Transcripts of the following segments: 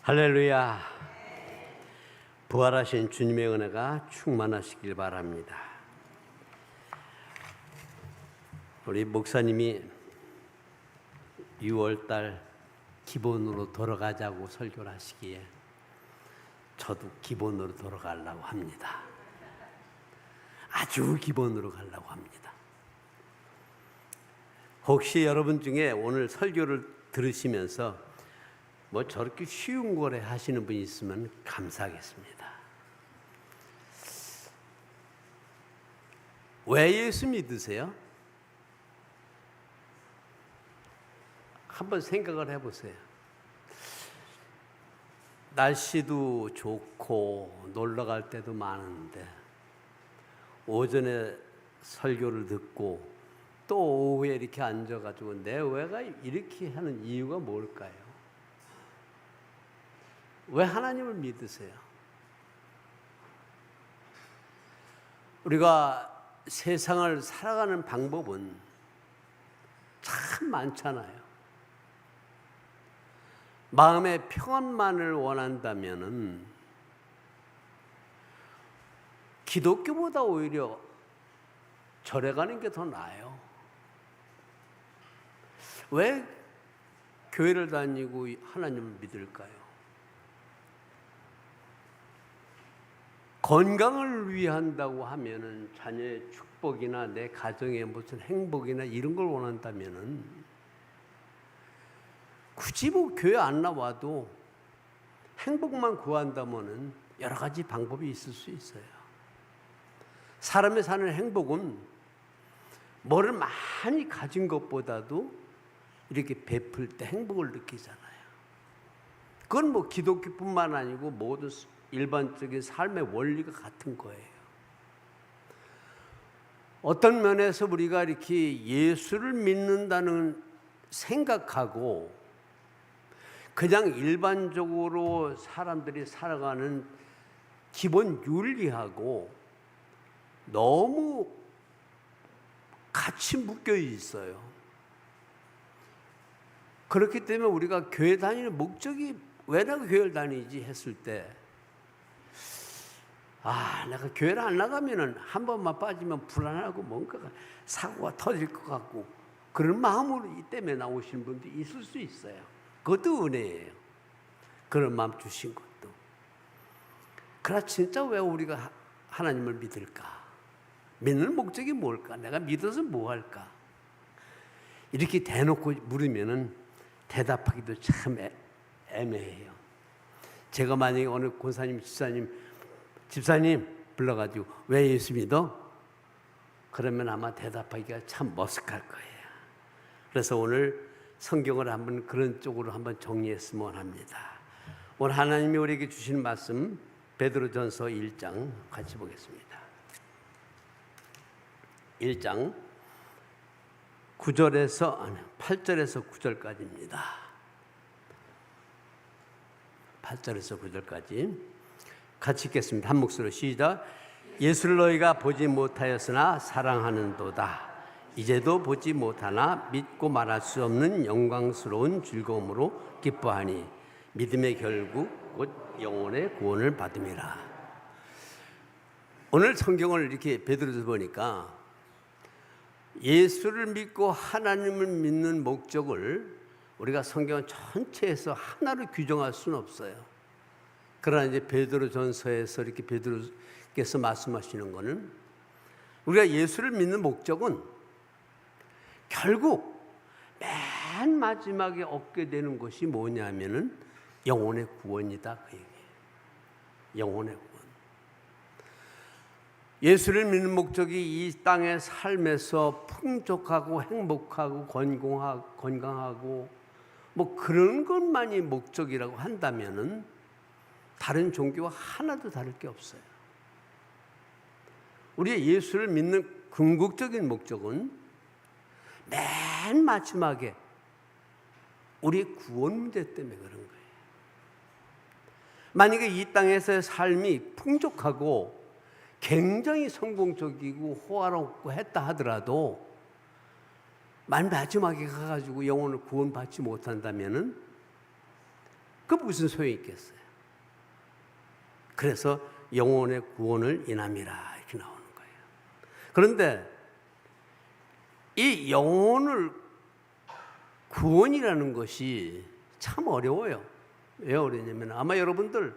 할렐루야. 부활하신 주님의 은혜가 충만하시길 바랍니다. 우리 목사님이 6월달 기본으로 돌아가자고 설교를 하시기에 저도 기본으로 돌아가려고 합니다. 아주 기본으로 가려고 합니다. 혹시 여러분 중에 오늘 설교를 들으시면서 뭐 저렇게 쉬운 거래 하시는 분이 있으면 감사하겠습니다. 왜 예수 믿으세요? 한번 생각을 해보세요. 날씨도 좋고 놀러 갈 때도 많은데 오전에 설교를 듣고 또 오후에 이렇게 앉아가지고 내 왜가 이렇게 하는 이유가 뭘까요? 왜 하나님을 믿으세요? 우리가 세상을 살아가는 방법은 참 많잖아요. 마음의 평안만을 원한다면은 기독교보다 오히려 절에 가는 게 더 나아요. 왜 교회를 다니고 하나님을 믿을까요? 건강을 위한다고 하면은 자녀의 축복이나 내 가정의 무슨 행복이나 이런 걸 원한다면은 굳이 뭐 교회 안 나와도 행복만 구한다면은 여러 가지 방법이 있을 수 있어요. 사람이 사는 행복은 뭐를 많이 가진 것보다도 이렇게 베풀 때 행복을 느끼잖아요. 그건 뭐 기독교뿐만 아니고 모든 일반적인 삶의 원리가 같은 거예요. 어떤 면에서 우리가 이렇게 예수를 믿는다는 생각하고 그냥 일반적으로 사람들이 살아가는 기본 윤리하고 너무 같이 묶여 있어요. 그렇기 때문에 우리가 교회 다니는 목적이 왜 내가 교회를 다니지 했을 때 내가 교회를 안 나가면은 한 번만 빠지면 불안하고 뭔가가 사고가 터질 것 같고 그런 마음으로 이 때문에 나오신 분도 있을 수 있어요. 그것도 은혜예요. 그런 마음 주신 것도. 그러나 진짜 왜 우리가 하나님을 믿을까? 믿는 목적이 뭘까? 내가 믿어서 뭐 할까? 이렇게 대놓고 물으면은 대답하기도 참 애매해요. 제가 만약에 어느 권사님, 집사님 불러가지고 왜 예수 믿어? 그러면 아마 대답하기가 참 머쓱할 거예요. 그래서 오늘 성경을 한번 그런 쪽으로 한번 정리했으면 합니다. 오늘 하나님이 우리에게 주신 말씀 베드로전서 1장 같이 보겠습니다. 1장 8절에서 9절까지입니다. 8절에서 9절까지 같이 읽겠습니다. 한 목소리로 시작. 예수를 너희가 보지 못하였으나 사랑하는도다. 이제도 보지 못하나 믿고 말할 수 없는 영광스러운 즐거움으로 기뻐하니 믿음의 결국 곧 영혼의 구원을 받음이라. 오늘 성경을 이렇게 베드로서 보니까 예수를 믿고 하나님을 믿는 목적을 우리가 성경 전체에서 하나로 규정할 수는 없어요. 그러나 이제 베드로전서에서 이렇게 베드로께서 말씀하시는 것은 우리가 예수를 믿는 목적은 결국 맨 마지막에 얻게 되는 것이 뭐냐면은 영혼의 구원이다 그 얘기예요. 영혼의 구원. 예수를 믿는 목적이 이 땅의 삶에서 풍족하고 행복하고 건강하고 뭐 그런 것만이 목적이라고 한다면은 다른 종교와 하나도 다를 게 없어요. 우리의 예수를 믿는 궁극적인 목적은 맨 마지막에 우리의 구원 문제 때문에 그런 거예요. 만약에 이 땅에서의 삶이 풍족하고 굉장히 성공적이고 호화롭고 했다 하더라도 맨 마지막에 가가지고 영혼을 구원받지 못한다면은 그 무슨 소용이 있겠어요? 그래서 영혼의 구원을 인함이라 이렇게 나오는 거예요. 그런데 이 영혼을 구원이라는 것이 참 어려워요. 왜 어려냐면 아마 여러분들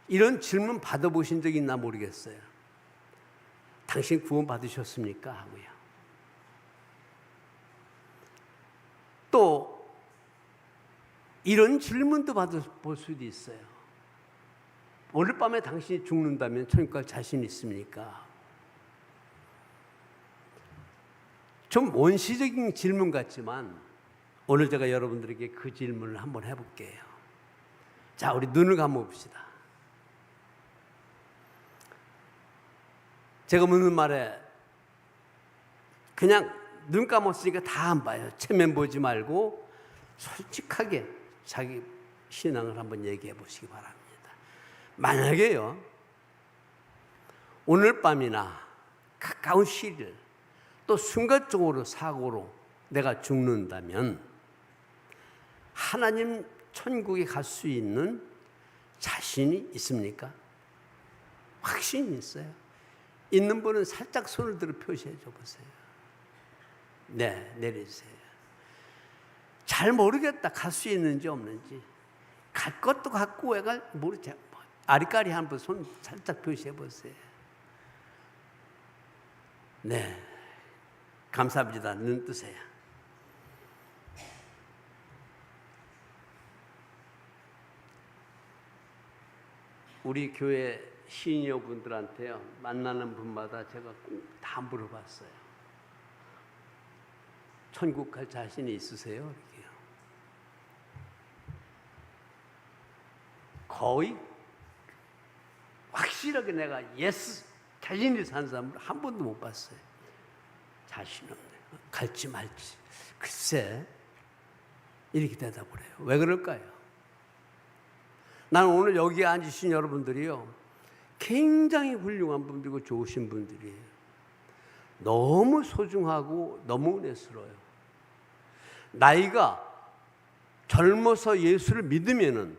이런 질문 받아보신 적 있나 모르겠어요. 당신 구원 받으셨습니까? 하고요. 또 이런 질문도 받아볼 수도 있어요. 오늘 밤에 당신이 죽는다면 천국 갈 자신 있습니까? 좀 원시적인 질문 같지만 오늘 제가 여러분들에게 그 질문을 한번 해볼게요. 자, 우리 눈을 감아봅시다. 제가 묻는 말에 그냥 눈 감았으니까 다 안 봐요. 체면 보지 말고 솔직하게 자기 신앙을 한번 얘기해 보시기 바랍니다. 만약에요, 오늘 밤이나 가까운 시일 또 순간적으로 사고로 내가 죽는다면 하나님 천국에 갈 수 있는 자신이 있습니까? 확신이 있어요. 있는 분은 살짝 손을 들어 표시해 줘 보세요. 네, 내려주세요. 잘 모르겠다. 갈 수 있는지 없는지. 갈 것도 같고 왜 갈 모르지. 아리까리 한번 손 살짝 표시해 보세요. 네, 감사합니다. 눈 뜨세요. 우리 교회 시니어 분들한테요, 만나는 분마다 제가 꼭 다 물어봤어요. 천국 갈 자신이 있으세요? 이렇게요. 거의 확실하게 내가 예스 자신이 산 사람을 한 번도 못 봤어요. 자신 없네. 갈지 말지. 글쎄 이렇게 대답을 해요. 왜 그럴까요? 나는 오늘 여기에 앉으신 여러분들이요, 굉장히 훌륭한 분들이고 좋으신 분들이에요. 너무 소중하고 너무 은혜스러워요. 나이가 젊어서 예수를 믿으면은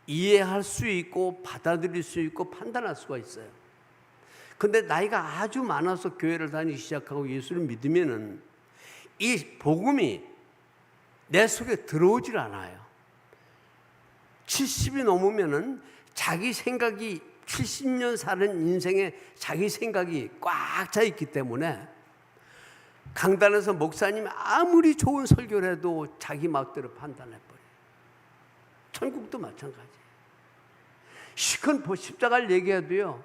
이해할 수 있고 받아들일 수 있고 판단할 수가 있어요. 근데 나이가 아주 많아서 교회를 다니기 시작하고 예수를 믿으면은 이 복음이 내 속에 들어오질 않아요. 70이 넘으면은 자기 생각이 70년 사는 인생에 자기 생각이 꽉 차 있기 때문에 강단에서 목사님이 아무리 좋은 설교를 해도 자기 마음대로 판단해버려요. 천국도 마찬가지예요. 시큰 십자가를 얘기해도요,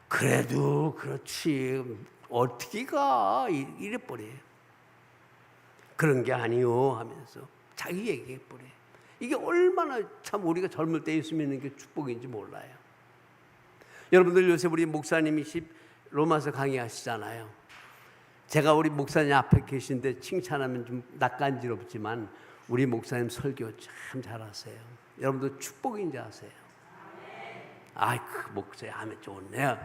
그래도 그렇지 어떻게 가 이래버려요. 그런 게 아니요 하면서 자기 얘기해버려요. 이게 얼마나 참 우리가 젊을 때 예수 믿는 게 축복인지 몰라요. 여러분들 요새 우리 목사님이 로마서 강의하시잖아요. 제가 우리 목사님 앞에 계신데 칭찬하면 좀 낯간지럽지만 우리 목사님 설교 참 잘하세요. 여러분들 축복인지 아세요? 아이, 그 목사님 하면 좋네요.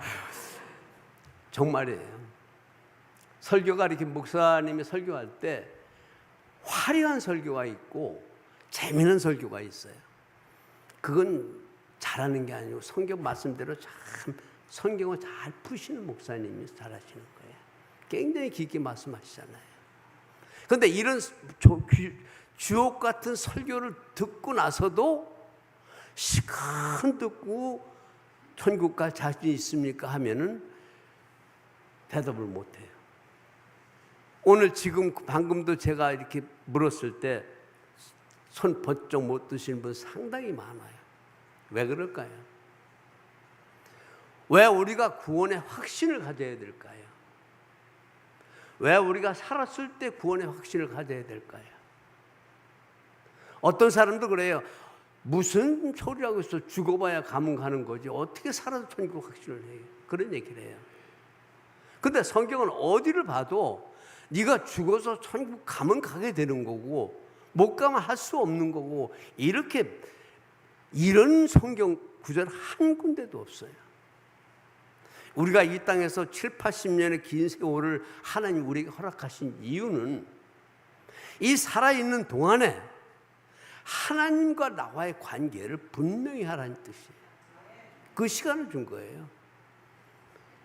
정말이에요. 설교가 이렇게 목사님이 설교할 때 화려한 설교가 있고 재미있는 설교가 있어요. 그건 잘하는 게 아니고 성경 말씀대로 참 성경을 잘 푸시는 목사님이 잘하시는 거예요. 굉장히 깊게 말씀하시잖아요. 그런데 이런 주옥 같은 설교를 듣고 나서도 시간 듣고 천국 갈 자신이 있습니까? 하면은 대답을 못해요. 오늘 지금 방금도 제가 이렇게 물었을 때 손 번쩍 못 드시는 분 상당히 많아요. 왜 그럴까요? 왜 우리가 구원의 확신을 가져야 될까요? 왜 우리가 살았을 때 구원의 확신을 가져야 될까요? 어떤 사람도 그래요. 무슨 소리라고 해서 죽어봐야 가면 가는 거지 어떻게 살아서 천국 확신을 해요? 그런 얘기를 해요. 근데 성경은 어디를 봐도 네가 죽어서 천국 가면 가게 되는 거고 못 가면 할 수 없는 거고 이런 성경 구절 한 군데도 없어요. 우리가 이 땅에서 7, 80년의 긴 세월을 하나님 우리에게 허락하신 이유는 이 살아있는 동안에 하나님과 나와의 관계를 분명히 하라는 뜻이에요. 그 시간을 준 거예요.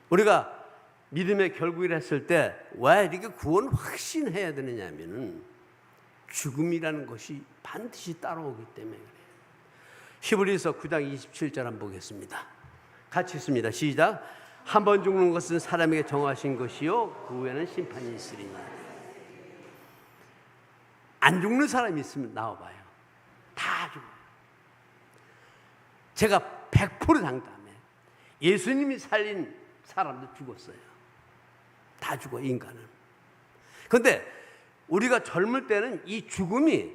우리가 믿음의 결국이라 했을 때 왜 이렇게 구원 확신해야 되느냐 하면은 죽음이라는 것이 반드시 따라오기 때문에 그래요. 히브리서 9장 27절 한번 보겠습니다. 같이 읽습니다. 시작. 한 번 죽는 것은 사람에게 정하신 것이요 그 후에는 심판이 있으리니. 안 죽는 사람이 있으면 나와봐요. 다 죽어요. 제가 100% 장담해. 예수님이 살린 사람도 죽었어요. 다 죽어, 인간은. 그런데 우리가 젊을 때는 이 죽음이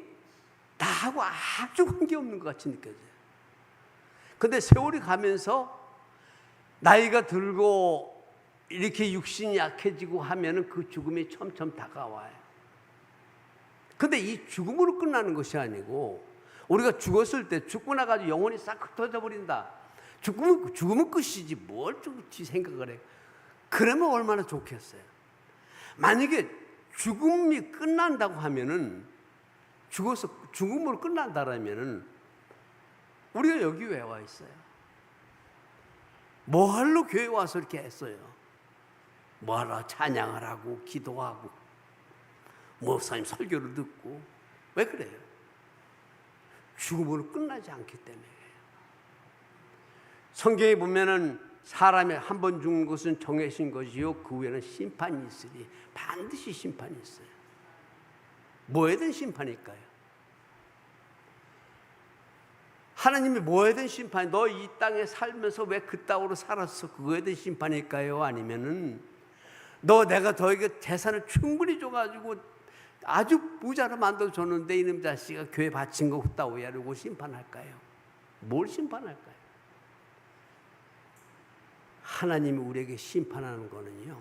나하고 아주 관계없는 것 같이 느껴져요. 그런데 세월이 가면서 나이가 들고 이렇게 육신이 약해지고 하면은 그 죽음이 점점 다가와요. 근데 이 죽음으로 끝나는 것이 아니고 우리가 죽었을 때 죽고 나가지고 영혼이 싹 흩어져 버린다. 죽음은 끝이지 뭘 죽지 생각을 해요. 그러면 얼마나 좋겠어요. 만약에 죽음이 끝난다고 하면은 죽음으로 끝난다라면은 우리가 여기 왜 와 있어요? 뭐하러 교회 와서 이렇게 했어요? 뭐하러 찬양을 하고 기도하고 목사님 설교를 듣고 왜 그래요? 죽음으로 끝나지 않기 때문에. 성경에 보면은 사람이 한 번 죽는 것은 정해진 것이요 그 후에는 심판이 있으리. 반드시 심판이 있어요. 뭐에 대한 심판일까요? 하나님이 뭐에 대한 심판이, 너 이 땅에 살면서 왜 그따위로 살았어? 그거에 대한 심판일까요? 아니면은 너 내가 너에게 재산을 충분히 줘가지고 아주 부자로 만들어줬는데 이놈 자식아 교회 바친 거 후따오야 이러고 심판할까요? 뭘 심판할까요? 하나님이 우리에게 심판하는 거는요,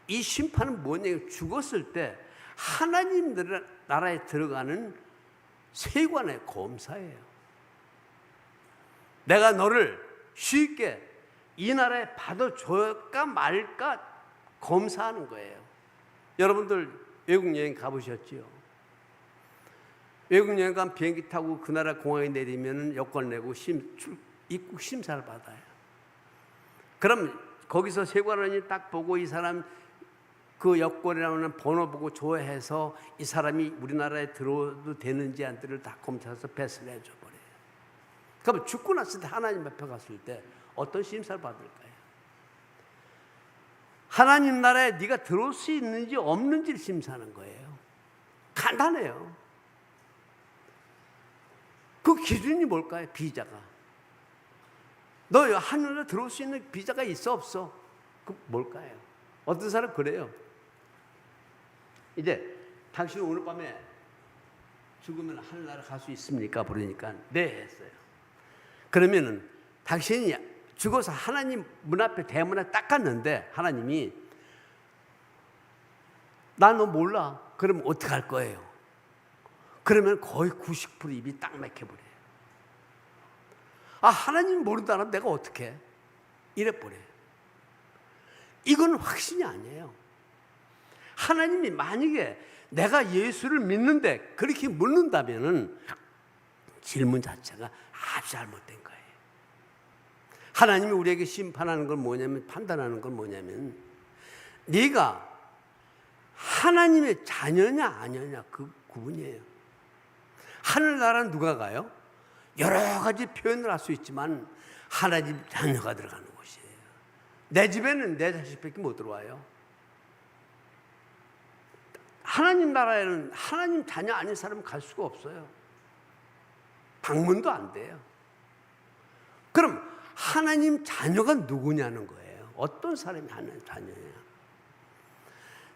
이 심판은 뭐냐면 죽었을 때 하나님 나라에 들어가는 세관의 검사예요. 내가 너를 쉽게 이 나라에 받아줄까 말까 검사하는 거예요. 여러분들 외국 여행 가보셨지요? 외국 여행 가면 비행기 타고 그 나라 공항에 내리면 여권 내고 입국 심사를 받아요. 그럼 거기서 세관원이 딱 보고 이 사람 그 여권이라는 번호 보고 조회해서 이 사람이 우리나라에 들어도 되는지 안 되는지 다 검사해서 패스를 해줘 버려요. 그럼 죽고 났을 때 하나님 앞에 갔을 때 어떤 심사를 받을까요? 하나님 나라에 네가 들어올 수 있는지 없는지를 심사하는 거예요. 간단해요. 그 기준이 뭘까요? 비자가. 너 하늘에 들어올 수 있는 비자가 있어 없어? 그 뭘까요? 어떤 사람 그래요. 이제 당신 오늘 밤에 죽으면 하늘나라 갈 수 있습니까? 그러니까 네 했어요. 그러면은 당신이 죽어서 하나님 문 앞에 대문에 딱 갔는데 하나님이 나 너 몰라. 그러면 어떻게 할 거예요? 그러면 거의 90% 입이 딱 막혀버려요. 아, 하나님 모른다면 내가 어떻게 해? 이래버려요. 이건 확신이 아니에요. 하나님이 만약에 내가 예수를 믿는데 그렇게 묻는다면은 질문 자체가 아주 잘못된 거예요. 하나님이 우리에게 심판하는 건 뭐냐면, 판단하는 건 뭐냐면 네가 하나님의 자녀냐 아니냐 그 구분이에요. 하늘나라는 누가 가요? 여러 가지 표현을 할 수 있지만 하나님 자녀가 들어가는 곳이에요. 내 집에는 내 자식밖에 못 들어와요. 하나님 나라에는 하나님 자녀 아닌 사람은 갈 수가 없어요. 방문도 안 돼요. 그럼 하나님 자녀가 누구냐는 거예요. 어떤 사람이 하나님 자녀냐.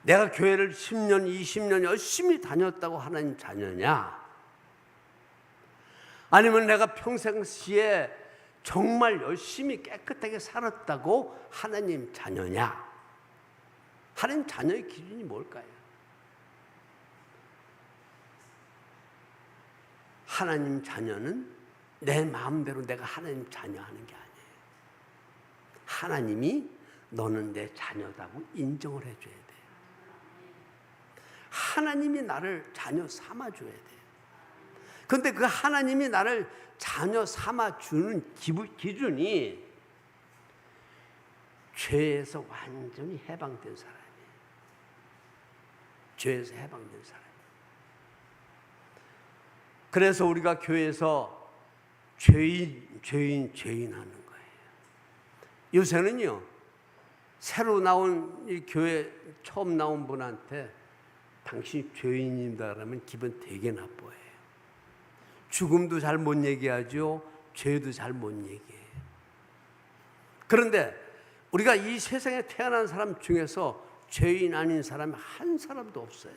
내가 교회를 10년, 20년 열심히 다녔다고 하나님 자녀냐? 아니면 내가 평상시에 정말 열심히 깨끗하게 살았다고 하나님 자녀냐? 하나님 자녀의 기준이 뭘까요? 하나님 자녀는 내 마음대로 내가 하나님 자녀 하는 게 아니에요. 하나님이 너는 내 자녀다고 인정을 해줘야 돼요. 하나님이 나를 자녀 삼아줘야 돼요. 근데 그 하나님이 나를 자녀 삼아 주는 기준이 죄에서 완전히 해방된 사람이에요. 죄에서 해방된 사람. 그래서 우리가 교회에서 죄인 하는 거예요. 요새는요, 새로 나온 이 교회 처음 나온 분한테 당신이 죄인입니다 그러면 기분 되게 나빠해요. 죽음도 잘 못 얘기하죠. 죄도 잘 못 얘기해요. 그런데 우리가 이 세상에 태어난 사람 중에서 죄인 아닌 사람이 한 사람도 없어요.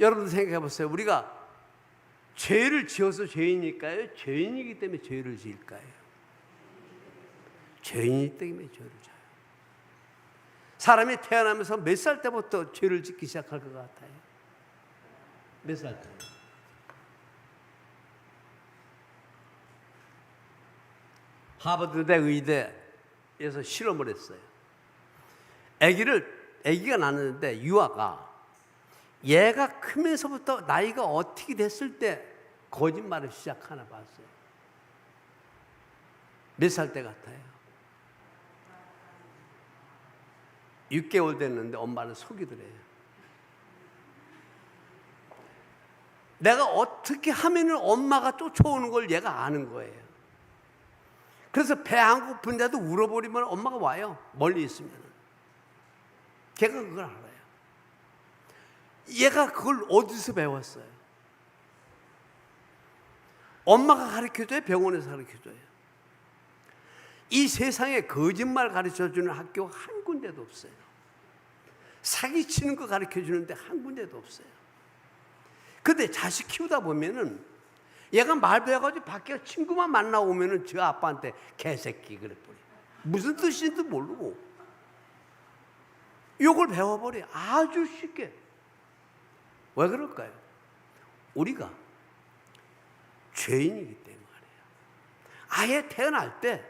여러분 생각해 보세요. 우리가 죄를 지어서 죄인일까요? 죄인이기 때문에 죄를 지을까요? 죄인이기 때문에 죄를 져요. 사람이 태어나면서 몇 살 때부터 죄를 짓기 시작할 것 같아요? 몇 살 때? 하버드대 의대에서 실험을 했어요. 아기가 낳았는데 유아가 얘가 크면서부터 나이가 어떻게 됐을 때 거짓말을 시작하나 봤어요. 몇 살 때 같아요? 6개월 됐는데 엄마는 속이더래요. 내가 어떻게 하면은 엄마가 쫓아오는 걸 얘가 아는 거예요. 그래서 배 안 고픈데도 울어버리면 엄마가 와요. 멀리 있으면. 걔가 그걸 알아요. 얘가 그걸 어디서 배웠어요? 엄마가 가르쳐줘요? 병원에서 가르쳐줘요? 이 세상에 거짓말 가르쳐주는 학교가 한 군데도 없어요. 사기치는 거 가르쳐주는데 한 군데도 없어요. 근데 자식 키우다 보면은 얘가 말 배워가지고 밖에 친구만 만나오면은 저 아빠한테 개새끼 그랬버려. 무슨 뜻인지도 모르고 욕을 배워버려. 아주 쉽게. 왜 그럴까요? 우리가 죄인이기 때문에 아예 태어날 때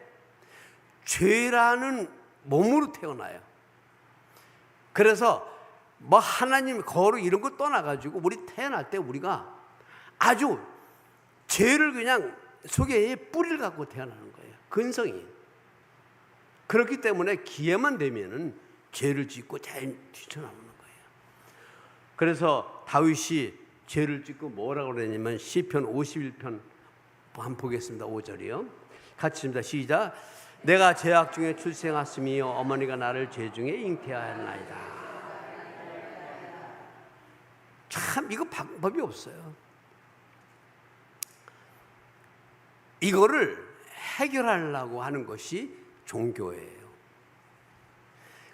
죄라는 몸으로 태어나요. 그래서 뭐 하나님 거룩 이런 거 떠나가지고 우리 태어날 때 우리가 아주 죄를 그냥 속에 뿌리를 갖고 태어나는 거예요. 근성이. 그렇기 때문에 기회만 되면은 죄를 짓고 잘 뛰쳐나오는 거예요. 그래서 다윗이 죄를 짓고 뭐라고 그랬냐면 시편 51편 한번 보겠습니다. 5절이요. 같이 입니다. 시작. 내가 죄악 중에 출생하였으며 어머니가 나를 죄 중에 잉태하였나이다. 참 이거 방법이 없어요. 이거를 해결하려고 하는 것이 종교예요.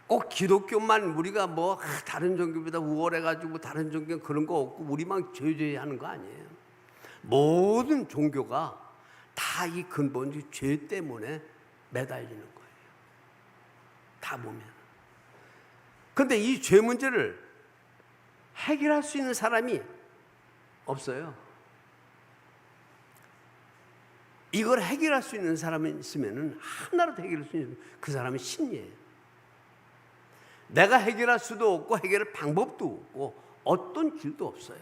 꼭 기독교만 우리가 뭐 다른 종교보다 우월해가지고 다른 종교 그런 거 없고 우리만 죄하는 거 아니에요. 모든 종교가 다 이 근본적 죄 때문에 매달리는 거예요. 다 보면. 그런데 이 죄 문제를 해결할 수 있는 사람이 없어요. 이걸 해결할 수 있는 사람이 있으면 하나로 해결할 수 있는 그 사람이 신이에요. 내가 해결할 수도 없고 해결할 방법도 없고 어떤 길도 없어요.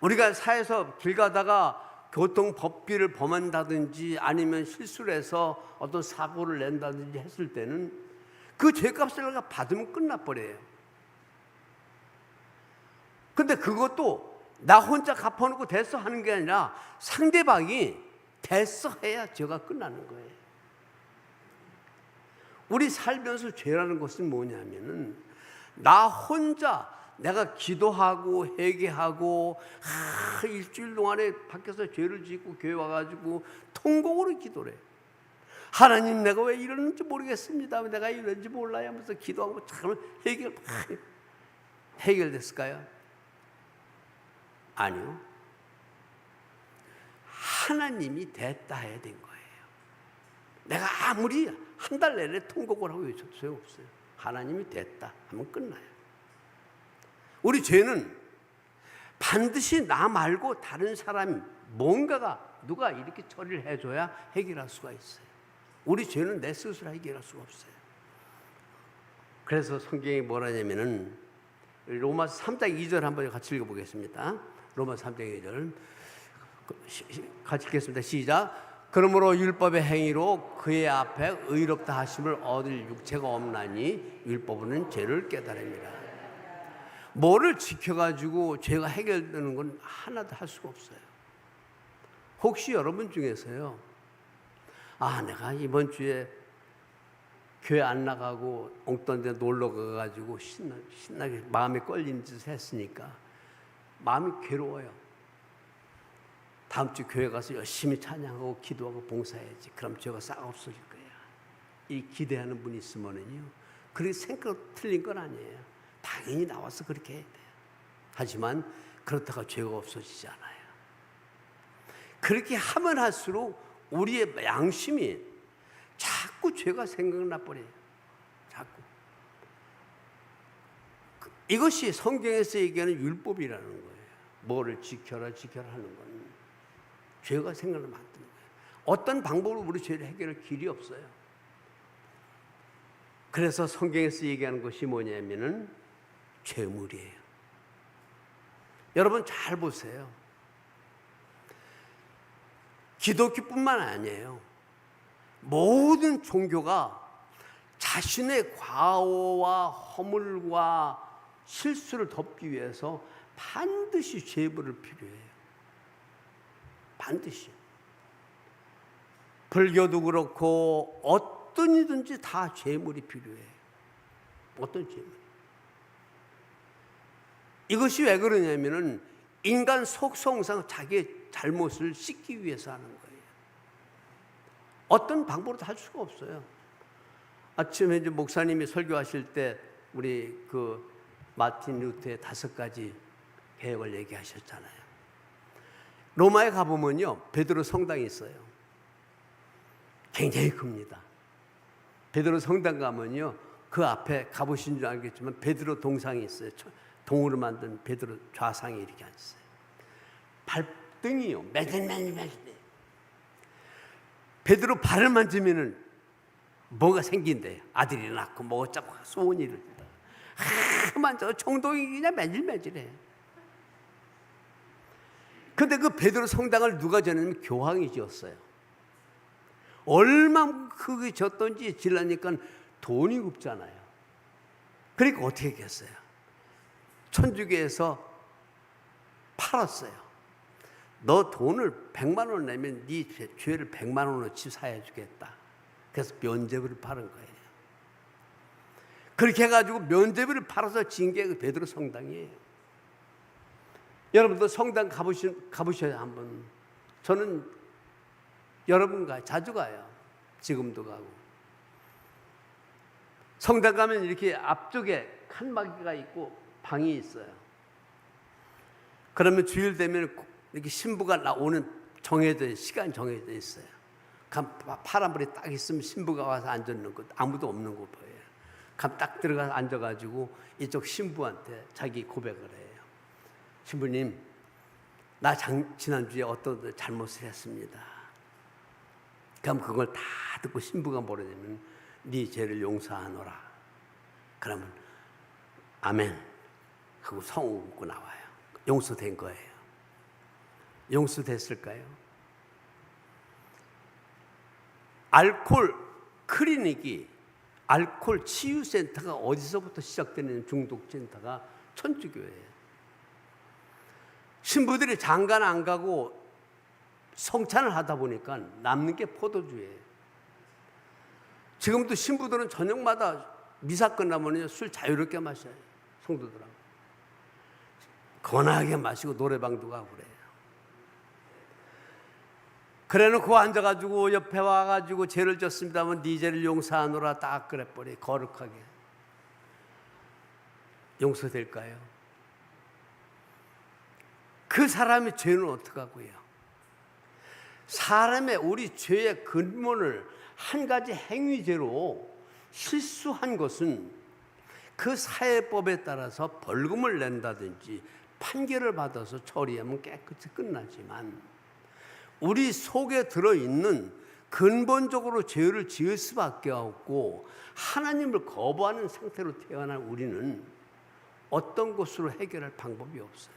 우리가 사회에서 길 가다가 교통법규를 범한다든지 아니면 실수를 해서 어떤 사고를 낸다든지 했을 때는 그 죄값을 내가 받으면 끝나버려요. 근데 그것도 나 혼자 갚아놓고 됐어 하는 게 아니라 상대방이 됐어 해야 죄가 끝나는 거예요. 우리 살면서 죄라는 것은 뭐냐면은 나 혼자 내가 기도하고 회개하고 일주일 동안에 밖에서 죄를 짓고 교회 와가지고 통곡으로 기도를 해요. 하나님 내가 왜 이러는지 모르겠습니다. 내가 이런지 몰라요 하면서 기도하고 참 해결됐을까요? 아니요. 하나님이 됐다 해야 된 거예요. 내가 아무리 한 달 내내 통곡을 하고 외쳐도 소용없어요. 하나님이 됐다 하면 끝나요. 우리 죄는 반드시 나 말고 다른 사람이 뭔가가 누가 이렇게 처리를 해줘야 해결할 수가 있어요. 우리 죄는 내 스스로 해결할 수가 없어요. 그래서 성경이 뭐라냐면은 로마서 3장 2절 한번 같이 읽어보겠습니다. 로마서 3장 2절 같이 읽겠습니다. 시작. 그러므로 율법의 행위로 그의 앞에 의롭다 하심을 얻을 육체가 없나니 율법은 죄를 깨달음이라. 뭐를 지켜가지고 죄가 해결되는 건 하나도 할 수가 없어요. 혹시 여러분 중에서요, 내가 이번 주에 교회 안 나가고 엉뚱한 데 놀러 가가지고 신나게 마음에 끌리는 짓을 했으니까 마음이 괴로워요. 다음 주 교회 가서 열심히 찬양하고 기도하고 봉사해야지. 그럼 죄가 싹 없어질 거야. 이 기대하는 분이 있으면은요, 그렇게 생각 틀린 건 아니에요. 당연히 나와서 그렇게 해야 돼요. 하지만 그렇다가 죄가 없어지지 않아요. 그렇게 하면 할수록 우리의 양심이 자꾸 죄가 생각나 버려요. 자꾸. 이것이 성경에서 얘기하는 율법이라는 거예요. 뭐를 지켜라 하는 건 죄가 생각나면 안 되는 거예요. 어떤 방법으로 우리 죄를 해결할 길이 없어요. 그래서 성경에서 얘기하는 것이 뭐냐면은 죄물이에요. 여러분 잘 보세요. 기독교뿐만 아니에요. 모든 종교가 자신의 과오와 허물과 실수를 덮기 위해서 반드시 죄물을 필요해요. 반드시. 불교도 그렇고 어떤 이든지 다 죄물이 필요해요. 어떤 죄물. 이것이 왜 그러냐면은 인간 속성상 자기의 잘못을 씻기 위해서 하는 거예요. 어떤 방법으로도 할 수가 없어요. 아침에 이제 목사님이 설교하실 때 우리 그 마틴 루터의 5가지 개혁을 얘기하셨잖아요. 로마에 가보면요, 베드로 성당이 있어요. 굉장히 큽니다. 베드로 성당 가면요, 그 앞에 가보신 줄 알겠지만 베드로 동상이 있어요. 동으로 만든 베드로 좌상이 이렇게 앉았어요. 발등이요, 매질매질. 베드로 발을 만지면은 뭐가 생긴대요. 아들이 낳고 뭐 어쩌고 소원이 이렇다. 만져 정동이 그냥 매질매질해. 근데 그 베드로 성당을 누가 지었냐면 교황이 지었어요. 얼마나 크게 지었던지 지으려니까 돈이 없잖아요. 그러니까 어떻게 했겠어요? 천주교에서 팔았어요. 너 돈을 100만 원 내면 네 죄를 100만 원어치 사해 주겠다. 그래서 면죄부를 파는 거예요. 그렇게 해가지고 면죄부를 팔아서 지은 게 그 베드로 성당이에요. 여러분도 성당 가보셔야 한번. 저는 여러분과 자주 가요. 지금도 가고. 성당 가면 이렇게 앞쪽에 칸막이가 있고 방이 있어요. 그러면 주일 되면 이렇게 신부가 나오는 시간 정해져 있어요. 파란불이 딱 있으면 신부가 와서 앉는 것, 아무도 없는 거 보여요. 딱 들어가서 앉아가지고 이쪽 신부한테 자기 고백을 해요. 신부님, 나 지난주에 어떤 잘못을 했습니다. 그럼 그걸 다 듣고 신부가 뭐라냐면 네 죄를 용서하노라. 그러면 아멘 하고 성우 웃고 나와요. 용서된 거예요. 용서됐을까요? 알코올 클리닉이, 알코올 치유센터가 어디서부터 시작되는 중독센터가 천주교예요. 신부들이 장가는 안 가고 성찬을 하다 보니까 남는 게 포도주예요. 지금도 신부들은 저녁마다 미사 끝나면 술 자유롭게 마셔요. 성도들하고 건하게 마시고 노래방도 가고 그래요. 그래놓고 앉아가지고 옆에 와가지고 죄를 졌습니다 하면 네 죄를 용서하노라 딱 그래버려. 거룩하게. 용서될까요? 그 사람의 죄는 어떡하고요? 사람의 우리 죄의 근본을 한 가지 행위죄로 실수한 것은 그 사회법에 따라서 벌금을 낸다든지 판결을 받아서 처리하면 깨끗이 끝나지만 우리 속에 들어있는 근본적으로 죄를 지을 수밖에 없고 하나님을 거부하는 상태로 태어난 우리는 어떤 것으로 해결할 방법이 없어요.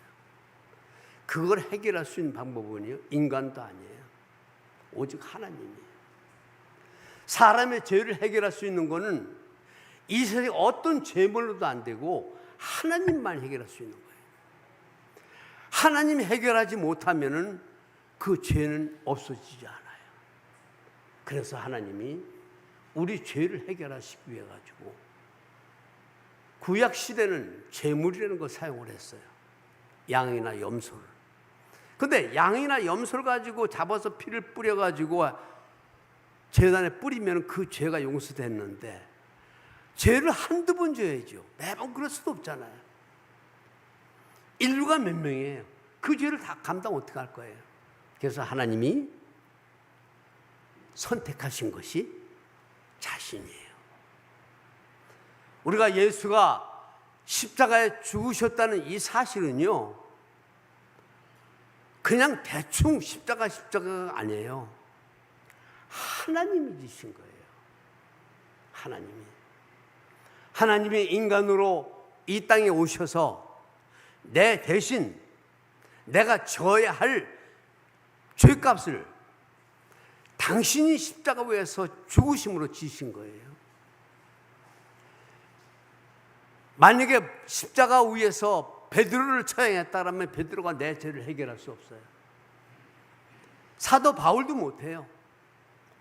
그걸 해결할 수 있는 방법은요, 인간도 아니에요. 오직 하나님이에요. 사람의 죄를 해결할 수 있는 것은 이 세상에 어떤 죄물로도 안 되고 하나님만 해결할 수 있는 거예요. 하나님이 해결하지 못하면은 그 죄는 없어지지 않아요. 그래서 하나님이 우리 죄를 해결하시기 위해 가지고 구약 시대는 제물이라는 걸 사용을 했어요. 양이나 염소를. 근데 양이나 염소를 가지고 잡아서 피를 뿌려 가지고 제단에 뿌리면 그 죄가 용서됐는데 죄를 한두 번 져야죠. 매번 그럴 수도 없잖아요. 인류가 몇 명이에요? 그 죄를 다 감당 어떻게 할 거예요? 그래서 하나님이 선택하신 것이 자신이에요. 우리가 예수가 십자가에 죽으셨다는 이 사실은요, 그냥 대충 십자가가 아니에요. 하나님이 지신 거예요. 하나님이 인간으로 이 땅에 오셔서 내 대신 내가 져야 할 죄값을 당신이 십자가 위에서 죽으심으로 지신 거예요. 만약에 십자가 위에서 베드로를 처형했다면 베드로가 내 죄를 해결할 수 없어요. 사도 바울도 못해요.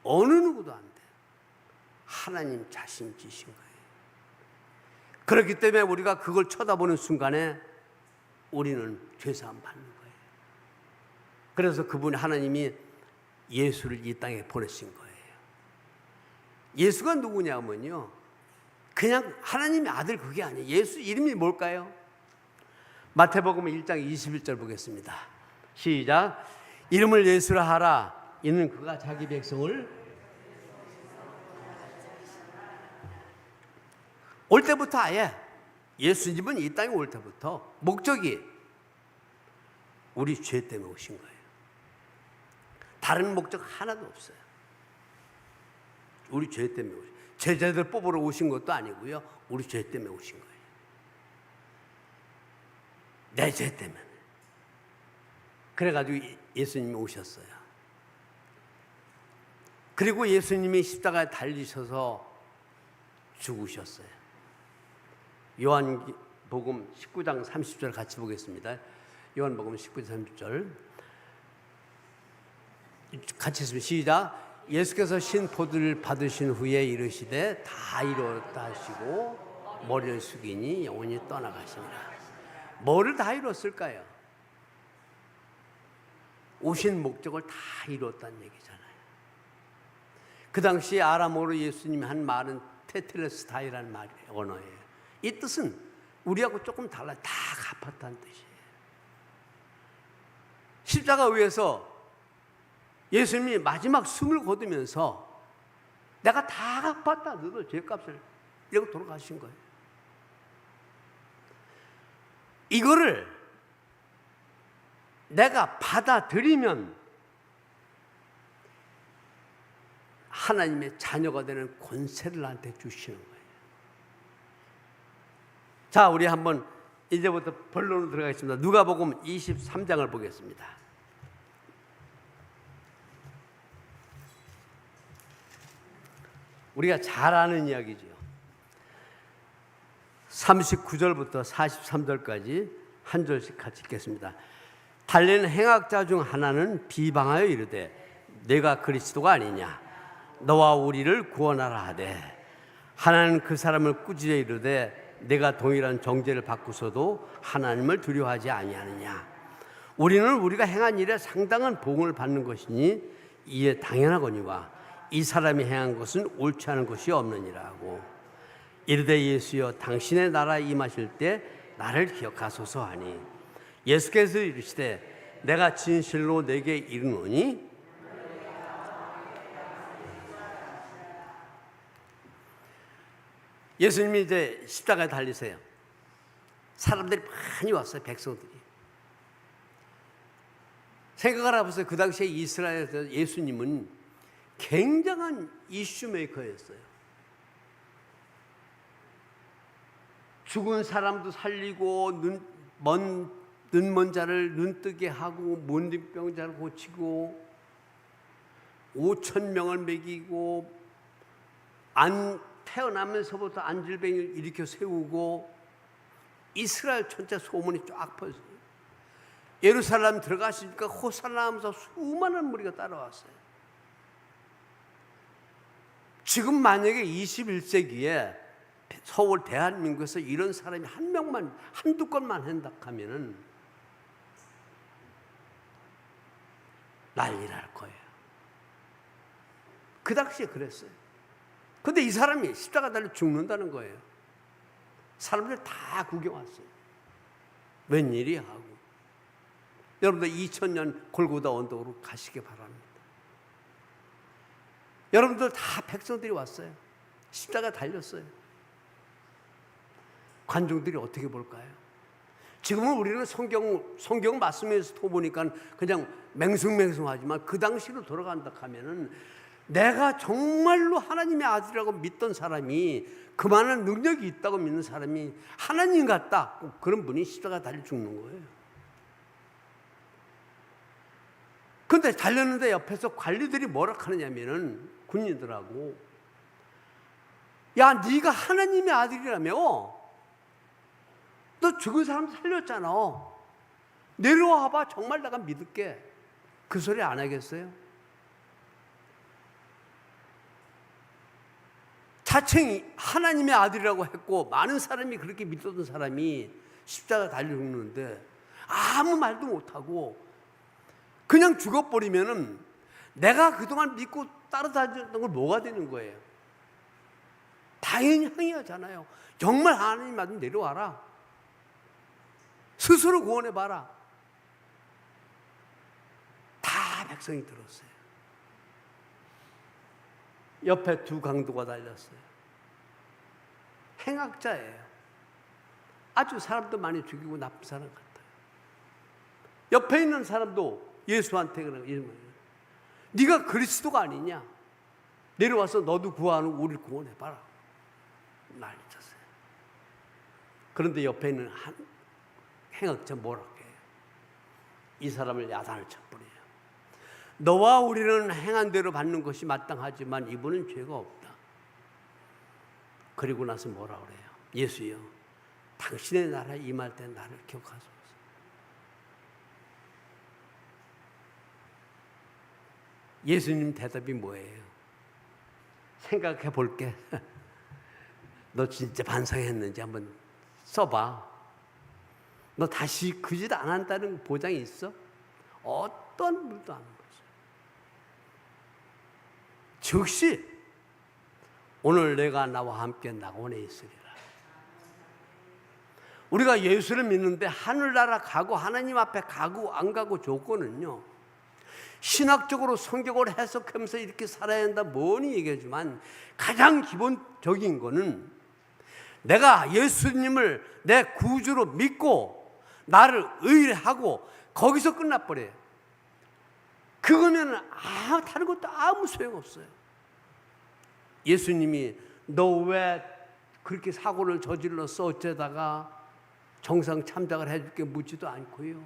어느 누구도 안 돼요. 하나님 자신 지신 거예요. 그렇기 때문에 우리가 그걸 쳐다보는 순간에 우리는 죄사함 받는 거예요. 그래서 그분 하나님이 예수를 이 땅에 보내신 거예요. 예수가 누구냐면요, 그냥 하나님의 아들 그게 아니에요. 예수 이름이 뭘까요? 마태복음 1장 21절 보겠습니다. 시작. 이름을 예수라 하라. 이는 그가 자기 백성을 올 때부터 아예 예수님은 이 땅에 올 때부터 목적이 우리 죄 때문에 오신 거예요. 다른 목적 하나도 없어요. 우리 죄 때문에 오신 거예요. 제자들 뽑으러 오신 것도 아니고요. 우리 죄 때문에 오신 거예요. 내 죄 때문에. 그래가지고 예수님이 오셨어요. 그리고 예수님이 십자가에 달리셔서 죽으셨어요. 요한복음 19장 30절 같이 보겠습니다. 요한복음 19장 30절 같이 했습니다. 시작. 예수께서 신 포도를 받으신 후에 이르시되 다 이루었다 하시고 머리를 숙이니 영원히 떠나가시니라. 뭐를 다 이뤘을까요? 오신 목적을 다 이뤘다는 얘기잖아요. 그 당시에 아람어로 예수님이 한 말은 테텔레스타이라는 말이에요. 언어예요. 이 뜻은 우리하고 조금 달라요. 다 갚았다는 뜻이에요. 십자가 위에서 예수님이 마지막 숨을 거두면서 내가 다 갚았다, 너들 죄값을, 이러고 돌아가신 거예요. 이거를 내가 받아들이면 하나님의 자녀가 되는 권세를 나한테 주시는 거예요. 자, 우리 한번 이제부터 본론으로 들어가겠습니다. 누가복음 23장을 보겠습니다. 우리가 잘 아는 이야기죠. 39절부터 43절까지 한 절씩 같이 읽겠습니다. 달리는 행악자 중 하나는 비방하여 이르되 내가 그리스도가 아니냐, 너와 우리를 구원하라 하되, 하나는 그 사람을 꾸짖어 이르되 내가 동일한 정죄를 받고서도 하나님을 두려워하지 아니하느냐. 우리는 우리가 행한 일에 상당한 보응을 받는 것이니 이에 당연하거니와 이 사람이 행한 것은 옳지 않은 것이 없느니라고. 이르되 예수여, 당신의 나라에 임하실 때 나를 기억하소서 하니, 예수께서 이르시되 내가 진실로 내게 이르노니 예수님이 이제 십자가에 달리세요. 사람들이 많이 왔어요. 백성들이. 생각을 해보세요. 그 당시에 이스라엘에서 예수님은 굉장한 이슈 메이커였어요. 죽은 사람도 살리고 눈먼 자를 눈뜨게 하고 문둥병자를 고치고 5,000명을 먹이고 태어나면서부터 안질병을 일으켜 세우고 이스라엘 전체 소문이 쫙 퍼졌어요. 예루살렘 들어가시니까 호산나 하면서 수많은 무리가 따라왔어요. 지금 만약에 21세기에 서울 대한민국에서 이런 사람이 한 명만, 한두 건만 한다 하면은 난리 날 거예요. 그 당시에 그랬어요. 근데 이 사람이 십자가 달려 죽는다는 거예요. 사람들 다 구경 왔어요. 웬일이야 하고. 여러분들 2000년 골고다 언덕으로 가시기 바랍니다. 여러분들 다 백성들이 왔어요. 십자가 달렸어요. 관중들이 어떻게 볼까요? 지금은 우리는 성경 말씀에서 보니까 그냥 맹숭맹숭하지만 그 당시로 돌아간다 하면은 내가 정말로 하나님의 아들이라고 믿던 사람이, 그만한 능력이 있다고 믿는 사람이 하나님 같다, 그런 분이 십자가 달려 죽는 거예요. 근데 달렸는데 옆에서 관리들이 뭐라 하느냐면은 군인들하고, 야, 네가 하나님의 아들이라며, 너 죽은 사람 살렸잖아, 내려와봐, 정말 내가 믿을게. 그 소리 안 하겠어요? 자칭 하나님의 아들이라고 했고 많은 사람이 그렇게 믿었던 사람이 십자가 달려 죽는데 아무 말도 못하고 그냥 죽어버리면은 내가 그동안 믿고 따라다녔던 걸 뭐가 되는 거예요? 당연히 항의하잖아요. 정말 하나님 아들 내려와라, 스스로 구원해봐라. 다 백성이 들었어요. 옆에 두 강도가 달렸어요. 행악자예요. 아주 사람도 많이 죽이고 나쁜 사람 같아요. 옆에 있는 사람도 예수한테 그러는, 네가 그리스도가 아니냐, 내려와서 너도 구하는 우리를 구원해봐라, 난리쳤어요. 그런데 옆에 있는 한 행악자 뭐라고 해요? 이 사람을 야단을 쳐버려요. 너와 우리는 행한 대로 받는 것이 마땅하지만 이분은 죄가 없다. 그리고 나서 뭐라 그래요? 예수여, 당신의 나라에 임할 때 나를 기억하소서. 예수님 대답이 뭐예요? 생각해 볼게. 너 진짜 반성했는지 한번 써봐. 너 다시 그 짓 안 한다는 보장이 있어? 어떤 물도 안 먹었어요. 즉시 오늘 내가 나와 함께 낙원에 있으리라. 우리가 예수를 믿는데 하늘나라 가고 하나님 앞에 가고 안 가고 조건은요, 신학적으로 성경을 해석하면서 이렇게 살아야 한다 뭐니 얘기하지만 가장 기본적인 거는 내가 예수님을 내 구주로 믿고 나를 의뢰하고 거기서 끝나버려요. 그거면 다른 것도 아무 소용없어요. 예수님이 너 왜 그렇게 사고를 저질렀어 어쩌다가 정상 참작을 해줄게 묻지도 않고요.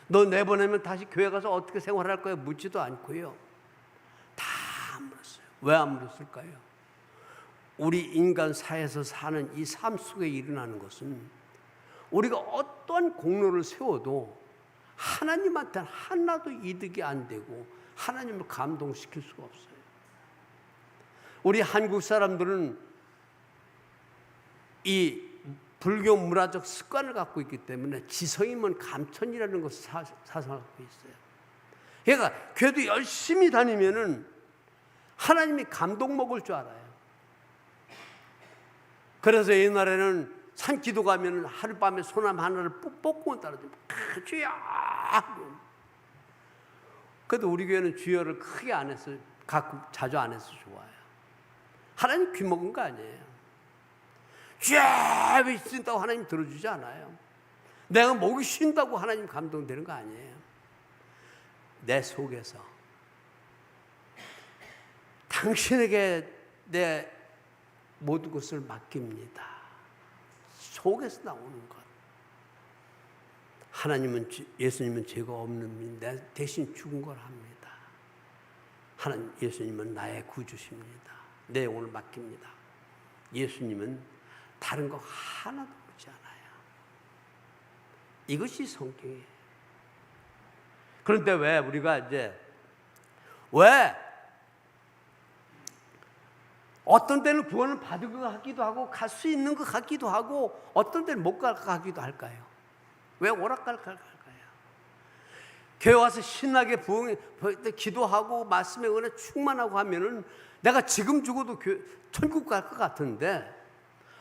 너 내보내면 다시 교회 가서 어떻게 생활할 거야 묻지도 않고요. 다 안 물었어요. 왜 안 물었을까요? 우리 인간 사회에서 사는 이 삶 속에 일어나는 것은 우리가 어떤 공로를 세워도 하나님한테는 하나도 이득이 안 되고 하나님을 감동시킬 수가 없어요. 우리 한국 사람들은 이 불교 문화적 습관을 갖고 있기 때문에 지성이면 감천이라는 것을 사상하고 있어요. 그러니까 교회도 열심히 다니면은 하나님이 감동 먹을 줄 알아요. 그래서 옛날에는 산기도 가면 하룻밤에 소나무 하나를 뽑고 따라주면 주야. 그래도 우리 교회는 주여를 크게 안 해서 가끔 자주 안 해서 좋아요. 하나님 귀 먹은 거 아니에요. 주야 외친다고 하나님 들어주지 않아요. 내가 목이 쉰다고 하나님 감동되는 거 아니에요. 내 속에서 당신에게 내 모든 것을 맡깁니다. 속에서 나오는 것. 하나님은, 예수님은 죄가 없는 분인데 대신 죽은 걸 합니다. 하나님, 예수님은 나의 구주십니다. 내 영혼을 맡깁니다. 예수님은 다른 거 하나도 보지 않아요. 이것이 성경이에요. 그런데 왜 우리가 이제 왜 어떤 때는 구원을 받은 것 같기도 하고 갈 수 있는 것 같기도 하고 어떤 때는 못 갈 것 같기도 할까요? 왜 오락가락할까요? 교회 와서 신나게 기도하고 말씀의 은혜 충만하고 하면은 내가 지금 죽어도 천국 갈 것 같은데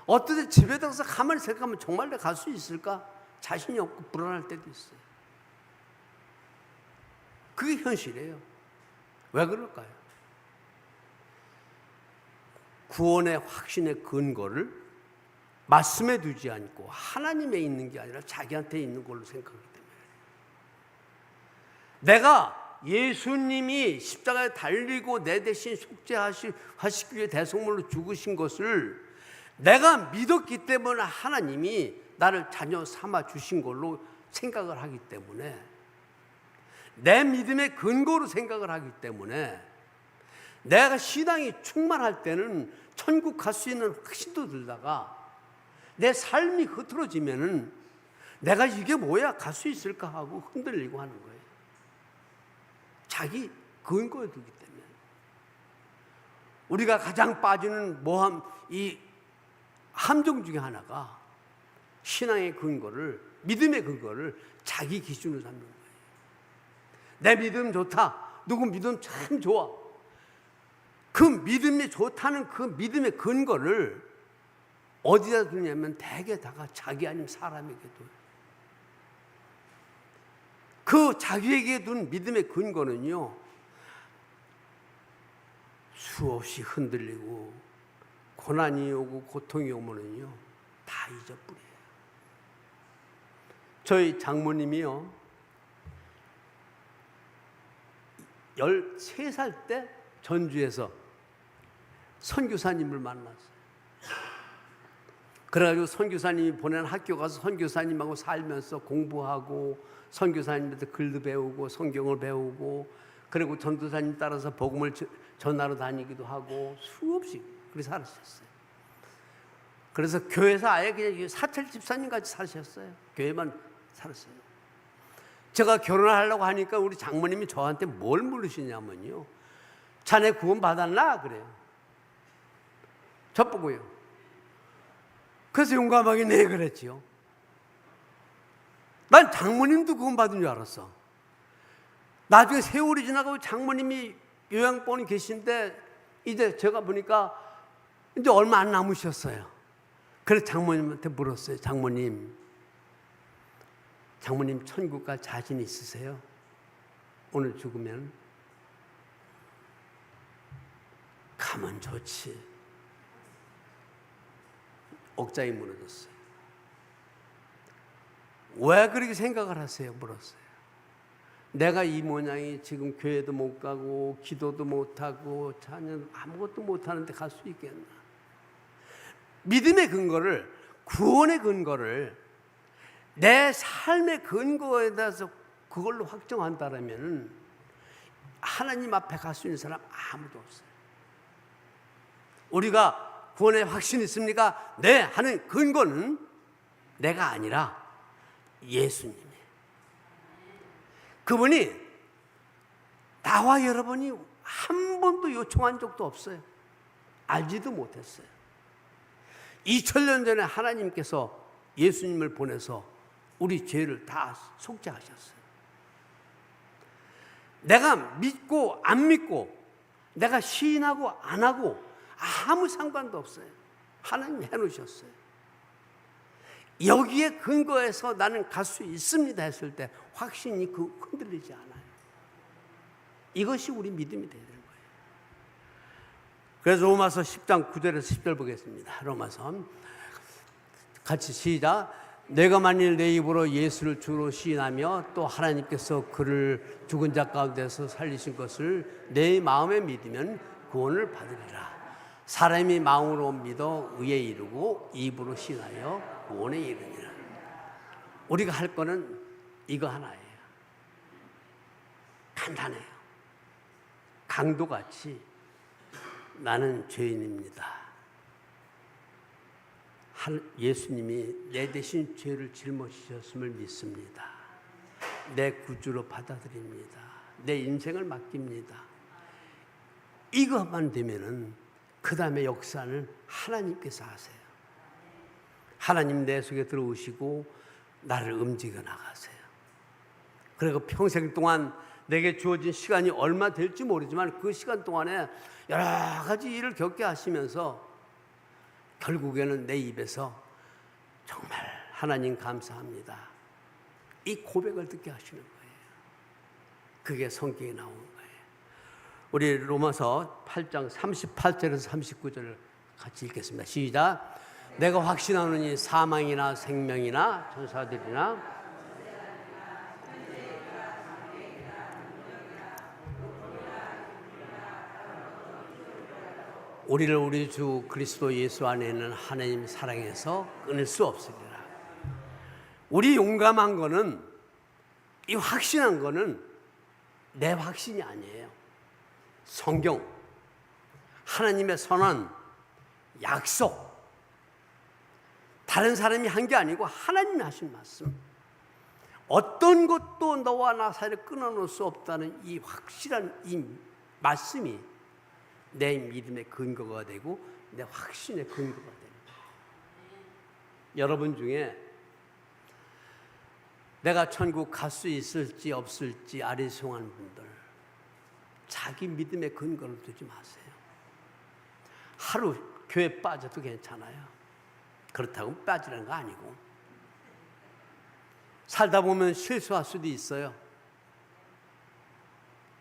어떤 때 집에 들어서 가만히 생각하면 정말 내가 갈 수 있을까? 자신이 없고 불안할 때도 있어요. 그게 현실이에요. 왜 그럴까요? 구원의 확신의 근거를 말씀에 두지 않고 하나님에 있는 게 아니라 자기한테 있는 걸로 생각하기 때문에, 내가 예수님이 십자가에 달리고 내 대신 속죄하시기 위해 대속물로 죽으신 것을 내가 믿었기 때문에 하나님이 나를 자녀 삼아 주신 걸로 생각을 하기 때문에, 내 믿음의 근거로 생각을 하기 때문에 내가 신앙이 충만할 때는 천국 갈 수 있는 확신도 들다가 내 삶이 흐트러지면은 내가 이게 뭐야, 갈 수 있을까 하고 흔들리고 하는 거예요. 자기 근거에 두기 때문에. 우리가 가장 빠지는 이 함정 중에 하나가 신앙의 근거를, 믿음의 근거를 자기 기준으로 삼는 거예요. 내 믿음 좋다, 누구 믿음 참 좋아, 그 믿음이 좋다는 그 믿음의 근거를 어디다 두냐면 대개다가 자기 아니면 사람에게 둬요. 그 자기에게 둔 믿음의 근거는요, 수없이 흔들리고 고난이 오고 고통이 오면은요 다 잊어버려요. 저희 장모님이요 13살 때 전주에서 선교사님을 만났어요. 그래가지고 선교사님이 보낸 학교 가서 선교사님하고 살면서 공부하고 선교사님한테 글도 배우고 성경을 배우고, 그리고 전도사님 따라서 복음을 전하러 다니기도 하고 수없이 그렇게 살았었어요. 그래서 교회에서 아예 그냥 사찰 집사님 같이 사셨어요. 교회만 살았어요. 제가 결혼하려고 하니까 우리 장모님이 저한테 뭘 물으시냐면요, 자네 구원 받았나? 그래요. 저보고요. 그래서 용감하게 네 그랬지요. 난 장모님도 구원 받은 줄 알았어. 나중에 세월이 지나고 장모님이 요양본에 계신데 이제 제가 보니까 이제 얼마 안 남으셨어요. 그래서 장모님한테 물었어요. 장모님 천국 갈 자신 있으세요? 오늘 죽으면? 가면 좋지. 억장이 무너졌어요. 왜 그렇게 생각을 하세요? 물었어요. 내가 이 모양이 지금 교회도 못 가고 기도도 못 하고 자녀 아무것도 못 하는데 갈 수 있겠나? 믿음의 근거를, 구원의 근거를 내 삶의 근거에 대해서 그걸로 확정한다면 하나님 앞에 갈 수 있는 사람 아무도 없어요. 우리가 구원의 확신이 있습니까? 네 하는 근거는 내가 아니라 예수님이에요. 그분이 나와 여러분이 한 번도 요청한 적도 없어요. 알지도 못했어요. 2000년 전에 하나님께서 예수님을 보내서 우리 죄를 다 속죄하셨어요. 내가 믿고 안 믿고, 내가 시인하고 안 하고 아무 상관도 없어요. 하나님 해놓으셨어요. 여기에 근거해서 나는 갈 수 있습니다 했을 때 확신이 흔들리지 않아요. 이것이 우리 믿음이 되는 거예요. 그래서 로마서 10장 9절에서 10절 보겠습니다. 로마서 같이 시작. 내가 만일 내 입으로 예수를 주로 시인하며 또 하나님께서 그를 죽은 자 가운데서 살리신 것을 내 마음에 믿으면 구원을 받으리라. 사람이 마음으로 믿어 의에 이르고 입으로 신하여 구원에 이르니라. 우리가 할 거는 이거 하나예요. 간단해요. 강도같이 나는 죄인입니다. 예수님이 내 대신 죄를 짊어지셨음을 믿습니다. 내 구주로 받아들입니다. 내 인생을 맡깁니다. 이것만 되면은 그 다음에 역사는 하나님께서 하세요. 하나님 내 속에 들어오시고 나를 움직여 나가세요. 그리고 평생 동안 내게 주어진 시간이 얼마 될지 모르지만 그 시간 동안에 여러 가지 일을 겪게 하시면서 결국에는 내 입에서 정말 하나님 감사합니다, 이 고백을 듣게 하시는 거예요. 그게 성경에 나오는 거예요. 우리 로마서 8장 38절에서 39절을 같이 읽겠습니다. 시작. 내가 확신하노니 사망이나 생명이나 천사들이나 우리를 우리 주 그리스도 예수 안에 있는 하나님 사랑에서 끊을 수 없으리라. 우리 용감한 거는, 이 확신한 거는 내 확신이 아니에요. 성경, 하나님의 선언, 약속, 다른 사람이 한 게 아니고 하나님이 하신 말씀, 어떤 것도 너와 나 사이를 끊어놓을 수 없다는 이 확실한 이 말씀이 내 믿음의 근거가 되고 내 확신의 근거가 됩니다. 여러분 중에 내가 천국 갈 수 있을지 없을지 아리송한 분들, 자기 믿음의 근거를 두지 마세요. 하루 교회 빠져도 괜찮아요. 그렇다고 빠지는 거 아니고, 살다 보면 실수할 수도 있어요.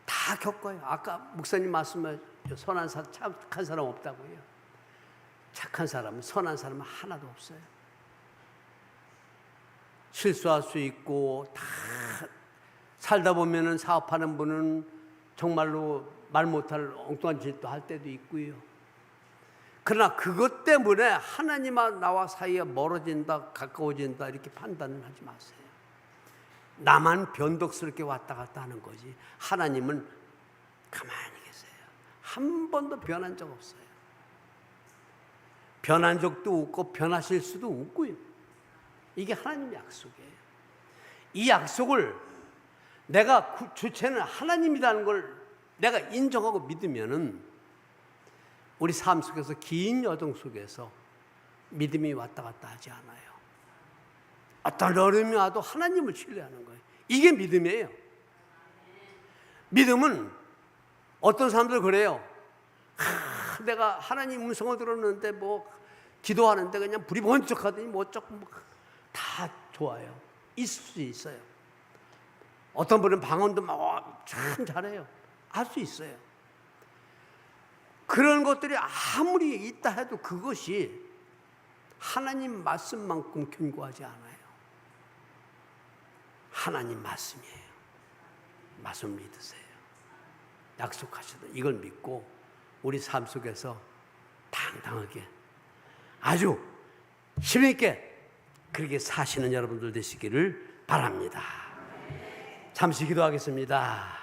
다 겪어요. 아까 목사님 말씀하셨죠. 선한 사람, 착한 사람 없다고요. 착한 사람은, 선한 사람은 하나도 없어요. 실수할 수 있고, 다 살다 보면은 사업하는 분은 정말로 말 못할 엉뚱한 짓도 할 때도 있고요. 그러나 그것 때문에 하나님과 나와 사이에 멀어진다, 가까워진다 이렇게 판단을 하지 마세요. 나만 변덕스럽게 왔다 갔다 하는 거지, 하나님은 가만히 계세요. 한 번도 변한 적 없어요. 변한 적도 없고 변하실 수도 없고요. 이게 하나님의 약속이에요. 이 약속을 내가 주체는 하나님이라는 걸 내가 인정하고 믿으면은 우리 삶 속에서, 긴 여정 속에서 믿음이 왔다 갔다 하지 않아요. 어떤 어려움이 와도 하나님을 신뢰하는 거예요. 이게 믿음이에요. 믿음은 어떤 사람들 그래요. 내가 하나님 음성을 들었는데 뭐 기도하는데 그냥 불이 번쩍하더니 뭐 조금 다 좋아요. 있을 수 있어요. 어떤 분은 방언도 참 잘해요. 할 수 있어요. 그런 것들이 아무리 있다 해도 그것이 하나님 말씀만큼 견고하지 않아요. 하나님 말씀이에요. 말씀 믿으세요. 약속하시다. 이걸 믿고 우리 삶 속에서 당당하게 아주 힘있게 그렇게 사시는 여러분들 되시기를 바랍니다. 잠시 기도하겠습니다.